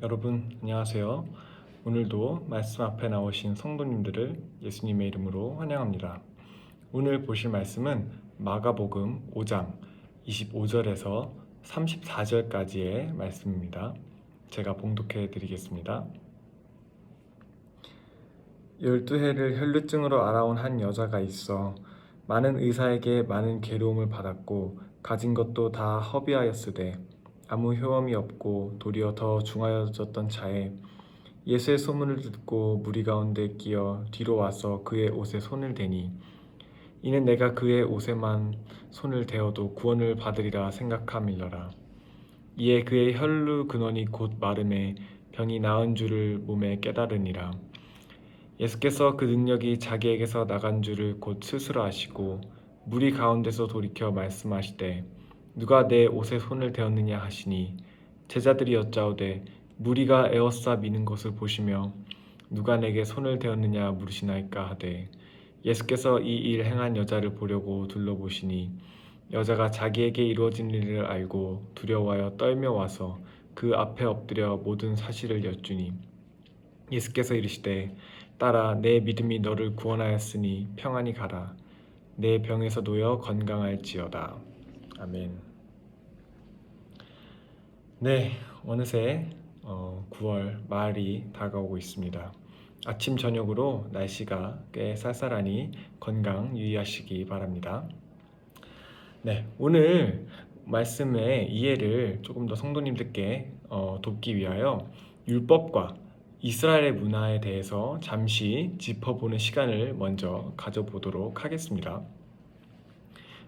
여러분 안녕하세요. 오늘도 말씀 앞에 나오신 성도님들을 예수님의 이름으로 환영합니다. 오늘 보실 말씀은 마가복음 5장 25절에서 34절까지의 말씀입니다. 제가 봉독해 드리겠습니다. 12해를 혈루증으로 앓아온 한 여자가 있어 많은 의사에게 많은 괴로움을 받았고 가진 것도 다 허비하였으되 아무 효험이 없고 도리어 더 중하여졌던 차에 예수의 소문을 듣고 무리 가운데 끼어 뒤로 와서 그의 옷에 손을 대니 이는 내가 그의 옷에만 손을 대어도 구원을 받으리라 생각함일러라. 이에 그의 혈루 근원이 곧 마름에 병이 나은 줄을 몸에 깨달으니라. 예수께서 그 능력이 자기에게서 나간 줄을 곧 스스로 아시고 무리 가운데서 돌이켜 말씀하시되 누가 내 옷에 손을 대었느냐 하시니 제자들이 여짜오되 무리가 에워싸 미는 것을 보시며 누가 내게 손을 대었느냐 물으시나이까 하되 예수께서 이 일 행한 여자를 보려고 둘러보시니 여자가 자기에게 이루어진 일을 알고 두려워하여 떨며 와서 그 앞에 엎드려 모든 사실을 여쭈니 예수께서 이르시되 딸아 내 믿음이 너를 구원하였으니 평안히 가라 내 병에서 놓여 건강할지어다. 아멘. 네, 어느새 9월 말이 다가오고 있습니다. 아침 저녁으로 날씨가 꽤 쌀쌀하니 건강 유의하시기 바랍니다. 네, 오늘 말씀의 이해를 조금 더 성도님들께 돕기 위하여 율법과 이스라엘의 문화에 대해서 잠시 짚어보는 시간을 먼저 가져보도록 하겠습니다.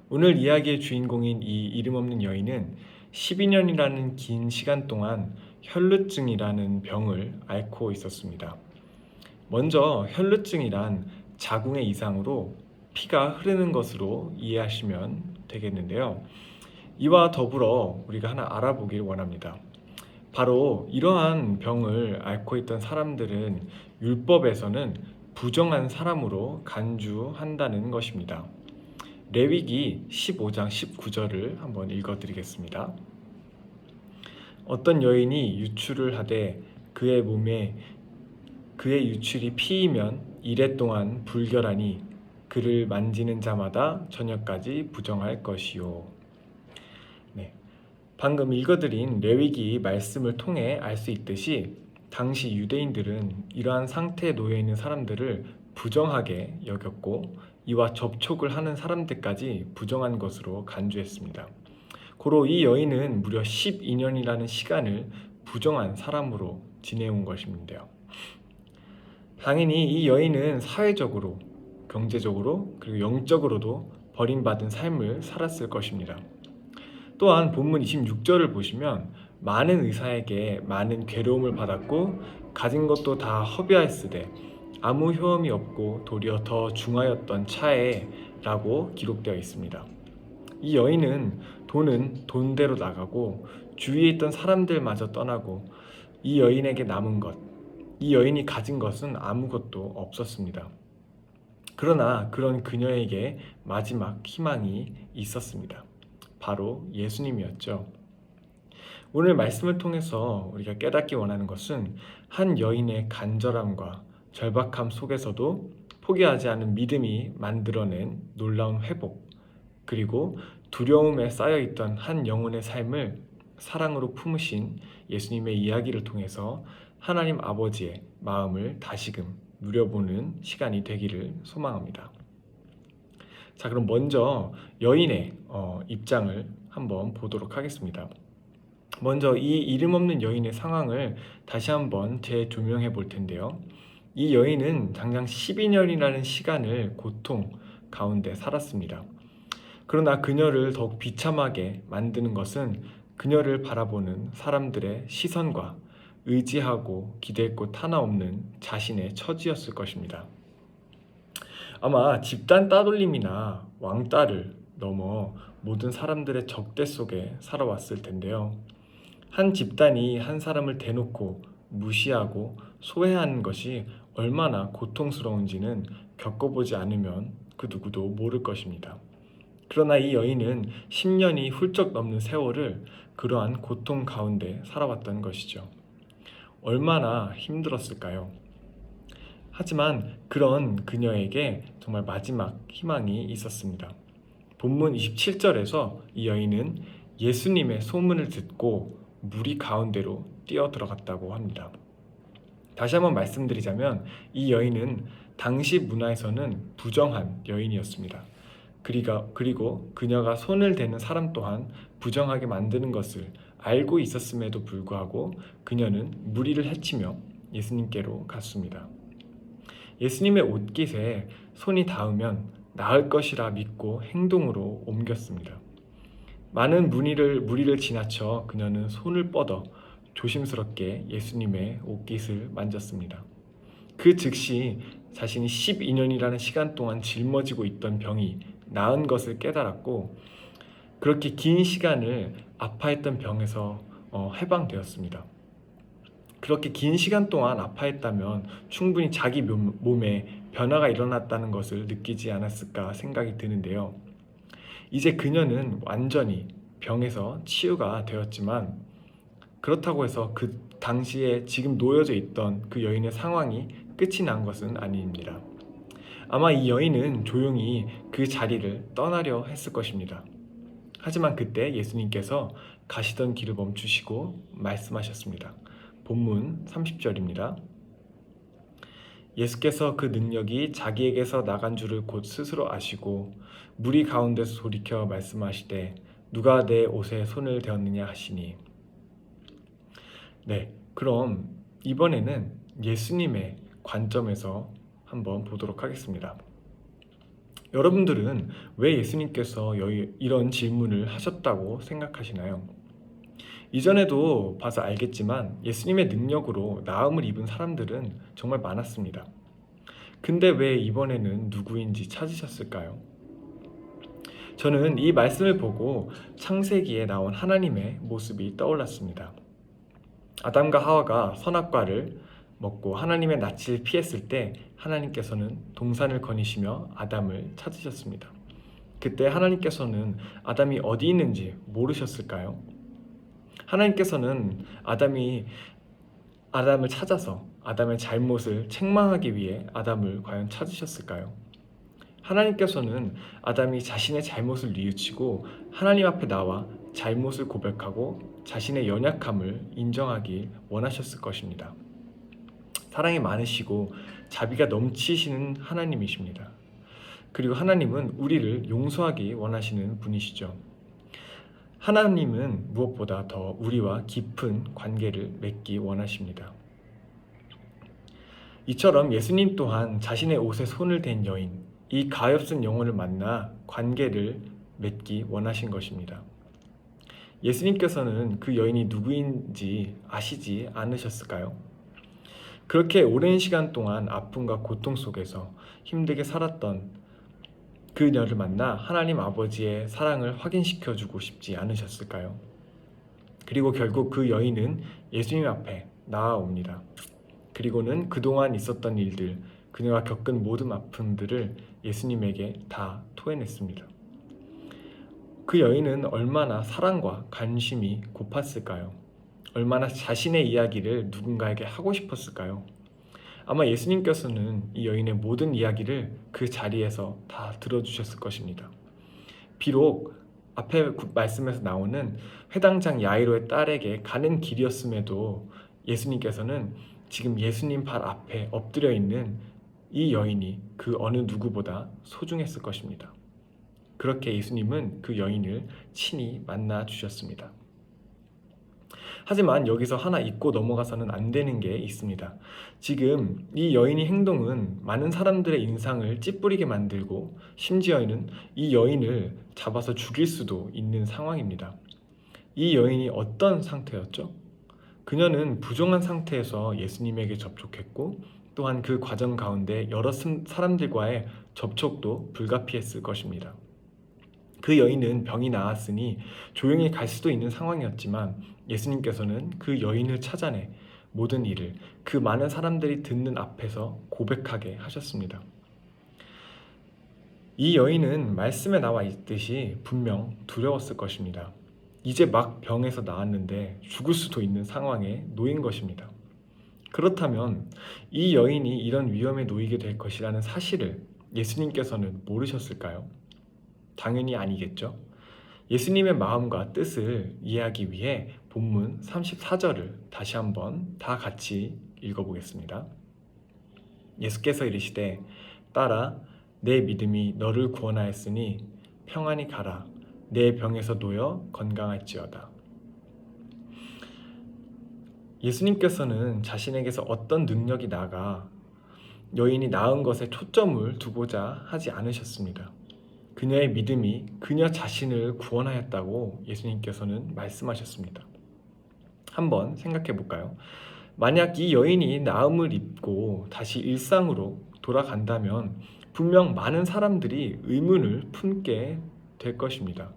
오늘 이야기의 주인공인 이 이름 없는 여인은 12년이라는 긴 시간 동안 혈루증이라는 병을 앓고 있었습니다. 먼저 혈루증이란 자궁의 이상으로 피가 흐르는 것으로 이해하시면 되겠는데요. 이와 더불어 우리가 하나 알아보길 원합니다. 바로 이러한 병을 앓고 있던 사람들은 율법에서는 부정한 사람으로 간주한다는 것입니다. 레위기 15장 19절을 한번 읽어드리겠습니다. 어떤 여인이 유출을 하되 그의 몸에 그의 유출이 피이면 이레 동안 불결하니 그를 만지는 자마다 저녁까지 부정할 것이요. 네, 방금 읽어드린 레위기 말씀을 통해 알 수 있듯이 당시 유대인들은 이러한 상태에 놓여 있는 사람들을 부정하게 여겼고 이와 접촉을 하는 사람들까지 부정한 것으로 간주했습니다. 고로 이 여인은 무려 12년이라는 시간을 부정한 사람으로 지내온 것인데요. 당연히 이 여인은 사회적으로, 경제적으로, 그리고 영적으로도 버림받은 삶을 살았을 것입니다. 또한 본문 26절을 보시면 많은 의사에게 많은 괴로움을 받았고 가진 것도 다 허비하였으되 아무 효험이 없고 도리어 더 중하였던 차에 라고 기록되어 있습니다. 이 여인은 돈은 돈대로 나가고 주위에 있던 사람들마저 떠나고 이 여인에게 남은 것, 이 여인이 가진 것은 아무것도 없었습니다. 그러나 그런 그녀에게 마지막 희망이 있었습니다. 바로 예수님이었죠. 오늘 말씀을 통해서 우리가 깨닫기 원하는 것은 한 여인의 간절함과 절박함 속에서도 포기하지 않은 믿음이 만들어낸 놀라운 회복, 그리고 두려움에 쌓여있던 한 영혼의 삶을 사랑으로 품으신 예수님의 이야기를 통해서 하나님 아버지의 마음을 다시금 누려보는 시간이 되기를 소망합니다. 자, 그럼 먼저 여인의 입장을 한번 보도록 하겠습니다. 먼저 이 이름 없는 여인의 상황을 다시 한번 재조명해 볼 텐데요. 이 여인은 당장 12년이라는 시간을 고통 가운데 살았습니다. 그러나 그녀를 더욱 비참하게 만드는 것은 그녀를 바라보는 사람들의 시선과 의지하고 기댈 곳 하나 없는 자신의 처지였을 것입니다. 아마 집단 따돌림이나 왕따를 넘어 모든 사람들의 적대 속에 살아왔을 텐데요. 한 집단이 한 사람을 대놓고 무시하고 소외하는 것이 얼마나 고통스러운지는 겪어보지 않으면 그 누구도 모를 것입니다. 그러나 이 여인은 10년이 훌쩍 넘는 세월을 그러한 고통 가운데 살아왔던 것이죠. 얼마나 힘들었을까요? 하지만 그런 그녀에게 정말 마지막 희망이 있었습니다. 본문 27절에서 이 여인은 예수님의 소문을 듣고 무리 가운데로 뛰어 들어갔다고 합니다. 다시 한번 말씀드리자면 이 여인은 당시 문화에서는 부정한 여인이었습니다. 그리고 그녀가 손을 대는 사람 또한 부정하게 만드는 것을 알고 있었음에도 불구하고 그녀는 무리를 해치며 예수님께로 갔습니다. 예수님의 옷깃에 손이 닿으면 나을 것이라 믿고 행동으로 옮겼습니다. 많은 무리를 지나쳐 그녀는 손을 뻗어 조심스럽게 예수님의 옷깃을 만졌습니다. 그 즉시 자신이 12년이라는 시간 동안 짊어지고 있던 병이 나은 것을 깨달았고 그렇게 긴 시간을 아파했던 병에서 해방되었습니다. 그렇게 긴 시간 동안 아파했다면 충분히 자기 몸에 변화가 일어났다는 것을 느끼지 않았을까 생각이 드는데요. 이제 그녀는 완전히 병에서 치유가 되었지만 그렇다고 해서 그 당시에 지금 놓여져 있던 그 여인의 상황이 끝이 난 것은 아닙니다. 아마 이 여인은 조용히 그 자리를 떠나려 했을 것입니다. 하지만 그때 예수님께서 가시던 길을 멈추시고 말씀하셨습니다. 본문 30절입니다. 예수께서 그 능력이 자기에게서 나간 줄을 곧 스스로 아시고 무리 가운데서 돌이켜 말씀하시되 누가 내 옷에 손을 대었느냐 하시니. 네, 그럼 이번에는 예수님의 관점에서 한번 보도록 하겠습니다. 여러분들은 왜 예수님께서 이런 질문을 하셨다고 생각하시나요? 이전에도 봐서 알겠지만 예수님의 능력으로 나음을 입은 사람들은 정말 많았습니다. 근데 왜 이번에는 누구인지 찾으셨을까요? 저는 이 말씀을 보고 창세기에 나온 하나님의 모습이 떠올랐습니다. 아담과 하와가 선악과를 먹고 하나님의 낯을 피했을 때 하나님께서는 동산을 거니시며 아담을 찾으셨습니다. 그때 하나님께서는 아담이 어디 있는지 모르셨을까요? 하나님께서는 아담을 찾아서 아담의 잘못을 책망하기 위해 아담을 과연 찾으셨을까요? 하나님께서는 아담이 자신의 잘못을 뉘우치고 하나님 앞에 나와 잘못을 고백하고 자신의 연약함을 인정하기 원하셨을 것입니다. 사랑이 많으시고 자비가 넘치시는 하나님이십니다. 그리고 하나님은 우리를 용서하기 원하시는 분이시죠. 하나님은 무엇보다 더 우리와 깊은 관계를 맺기 원하십니다. 이처럼 예수님 또한 자신의 옷에 손을 댄 여인, 이 가엾은 영혼을 만나 관계를 맺기 원하신 것입니다. 예수님께서는 그 여인이 누구인지 아시지 않으셨을까요? 그렇게 오랜 시간 동안 아픔과 고통 속에서 힘들게 살았던 그녀를 만나 하나님 아버지의 사랑을 확인시켜주고 싶지 않으셨을까요? 그리고 결국 그 여인은 예수님 앞에 나아옵니다. 그리고는 그동안 있었던 일들, 그녀가 겪은 모든 아픔들을 예수님에게 다 토해냈습니다. 그 여인은 얼마나 사랑과 관심이 고팠을까요? 얼마나 자신의 이야기를 누군가에게 하고 싶었을까요? 아마 예수님께서는 이 여인의 모든 이야기를 그 자리에서 다 들어주셨을 것입니다. 비록 앞에 말씀에서 나오는 회당장 야이로의 딸에게 가는 길이었음에도 예수님께서는 지금 예수님 발 앞에 엎드려 있는 이 여인이 그 어느 누구보다 소중했을 것입니다. 그렇게 예수님은 그 여인을 친히 만나 주셨습니다. 하지만 여기서 하나 잊고 넘어가서는 안 되는 게 있습니다. 지금 이 여인의 행동은 많은 사람들의 인상을 찌푸리게 만들고 심지어는 이 여인을 잡아서 죽일 수도 있는 상황입니다. 이 여인이 어떤 상태였죠? 그녀는 부정한 상태에서 예수님에게 접촉했고 또한 그 과정 가운데 여러 사람들과의 접촉도 불가피했을 것입니다. 그 여인은 병이 나았으니 조용히 갈 수도 있는 상황이었지만 예수님께서는 그 여인을 찾아내 모든 일을 그 많은 사람들이 듣는 앞에서 고백하게 하셨습니다. 이 여인은 말씀에 나와 있듯이 분명 두려웠을 것입니다. 이제 막 병에서 나았는데 죽을 수도 있는 상황에 놓인 것입니다. 그렇다면 이 여인이 이런 위험에 놓이게 될 것이라는 사실을 예수님께서는 모르셨을까요? 당연히 아니겠죠. 예수님의 마음과 뜻을 이해하기 위해 본문 34절을 다시 한번 다 같이 읽어보겠습니다. 예수께서 이르시되 따라 내 믿음이 너를 구원하였으니 평안히 가라 내 병에서 놓여 건강할지어다. 예수님께서는 자신에게서 어떤 능력이 나가 여인이 나은 것에 초점을 두고자 하지 않으셨습니다. 그녀의 믿음이 그녀 자신을 구원하였다고 예수님께서는 말씀하셨습니다. 한번 생각해 볼까요? 만약 이 여인이 나음을 입고 다시 일상으로 돌아간다면 분명 많은 사람들이 의문을 품게 될 것입니다.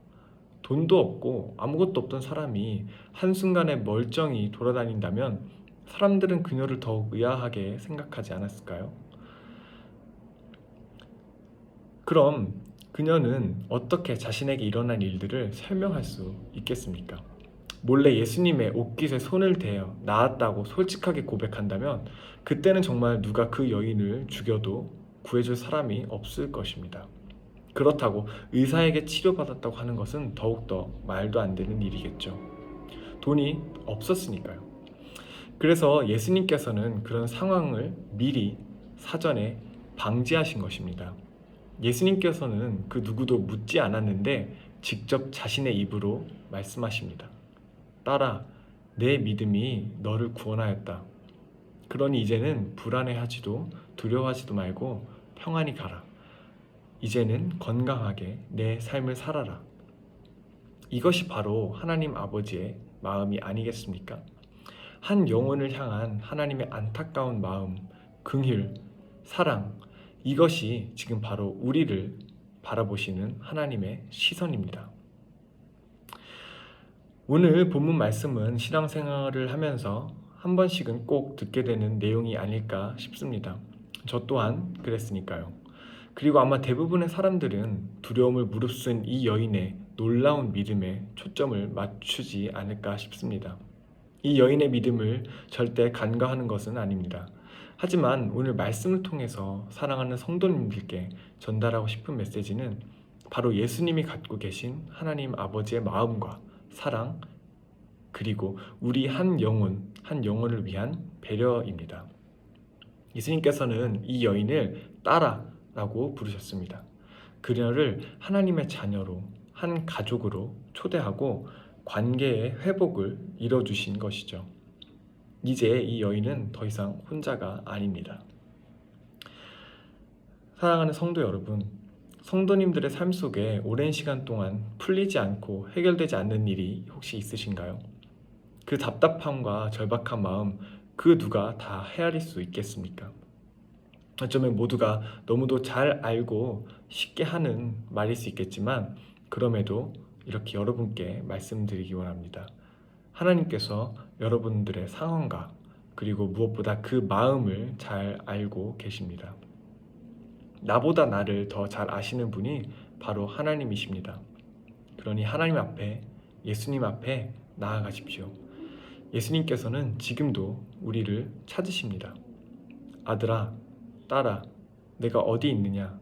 돈도 없고 아무것도 없던 사람이 한순간에 멀쩡히 돌아다닌다면 사람들은 그녀를 더욱 의아하게 생각하지 않았을까요? 그럼 그녀는 어떻게 자신에게 일어난 일들을 설명할 수 있겠습니까? 몰래 예수님의 옷깃에 손을 대어 나았다고 솔직하게 고백한다면 그때는 정말 누가 그 여인을 죽여도 구해줄 사람이 없을 것입니다. 그렇다고 의사에게 치료받았다고 하는 것은 더욱더 말도 안 되는 일이겠죠. 돈이 없었으니까요. 그래서 예수님께서는 그런 상황을 미리 사전에 방지하신 것입니다. 예수님께서는 그 누구도 묻지 않았는데 직접 자신의 입으로 말씀하십니다. 딸아, 내 믿음이 너를 구원하였다. 그러니 이제는 불안해하지도 두려워하지도 말고 평안히 가라. 이제는 건강하게 내 삶을 살아라. 이것이 바로 하나님 아버지의 마음이 아니겠습니까? 한 영혼을 향한 하나님의 안타까운 마음, 긍휼, 사랑, 이것이 지금 바로 우리를 바라보시는 하나님의 시선입니다. 오늘 본문 말씀은 신앙생활을 하면서 한 번씩은 꼭 듣게 되는 내용이 아닐까 싶습니다. 저 또한 그랬으니까요. 그리고 아마 대부분의 사람들은 두려움을 무릅쓴 이 여인의 놀라운 믿음에 초점을 맞추지 않을까 싶습니다. 이 여인의 믿음을 절대 간과하는 것은 아닙니다. 하지만 오늘 말씀을 통해서 사랑하는 성도님들께 전달하고 싶은 메시지는 바로 예수님이 갖고 계신 하나님 아버지의 마음과 사랑, 그리고 우리 한 영혼을 위한 배려입니다. 예수님께서는 이 여인을 딸아라고 부르셨습니다. 그녀를 하나님의 자녀로, 한 가족으로 초대하고 관계의 회복을 이뤄주신 것이죠. 이제 이 여인은 더 이상 혼자가 아닙니다. 사랑하는 성도 여러분, 성도님들의 삶 속에 오랜 시간 동안 풀리지 않고 해결되지 않는 일이 혹시 있으신가요? 그 답답함과 절박한 마음, 그 누가 다 헤아릴 수 있겠습니까? 어쩌면 모두가 너무도 잘 알고 쉽게 하는 말일 수 있겠지만 그럼에도 이렇게 여러분께 말씀드리기 원합니다. 하나님께서 여러분들의 상황과 그리고 무엇보다 그 마음을 잘 알고 계십니다. 나보다 나를 더 잘 아시는 분이 바로 하나님이십니다. 그러니 하나님 앞에, 예수님 앞에 나아가십시오. 예수님께서는 지금도 우리를 찾으십니다. 아들아, 딸아, 내가 어디 있느냐?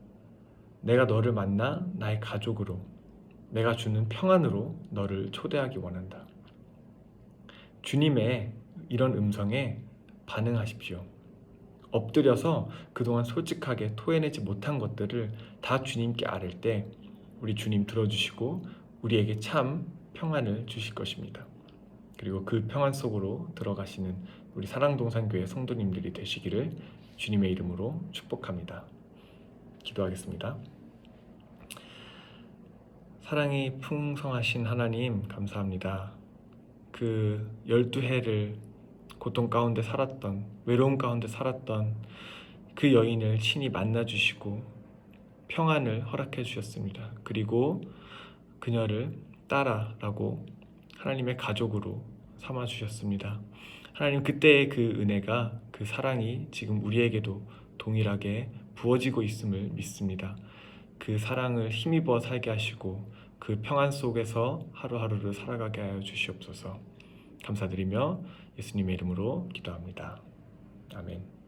내가 너를 만나 나의 가족으로, 내가 주는 평안으로 너를 초대하기 원한다. 주님의 이런 음성에 반응하십시오. 엎드려서 그동안 솔직하게 토해내지 못한 것들을 다 주님께 아뢰 때 우리 주님 들어주시고 우리에게 참 평안을 주실 것입니다. 그리고 그 평안 속으로 들어가시는 우리 사랑동산교회 성도님들이 되시기를 주님의 이름으로 축복합니다. 기도하겠습니다. 사랑이 풍성하신 하나님 감사합니다. 그 12해를 고통 가운데 살았던, 외로움 가운데 살았던 그 여인을 친히 만나주시고 평안을 허락해 주셨습니다. 그리고 그녀를 딸아라고 하나님의 가족으로 삼아 주셨습니다. 하나님, 그때의 그 은혜가, 그 사랑이 지금 우리에게도 동일하게 부어지고 있음을 믿습니다. 그 사랑을 힘입어 살게 하시고 그 평안 속에서 하루하루를 살아가게 하여 주시옵소서. 감사드리며 예수님의 이름으로 기도합니다. 아멘.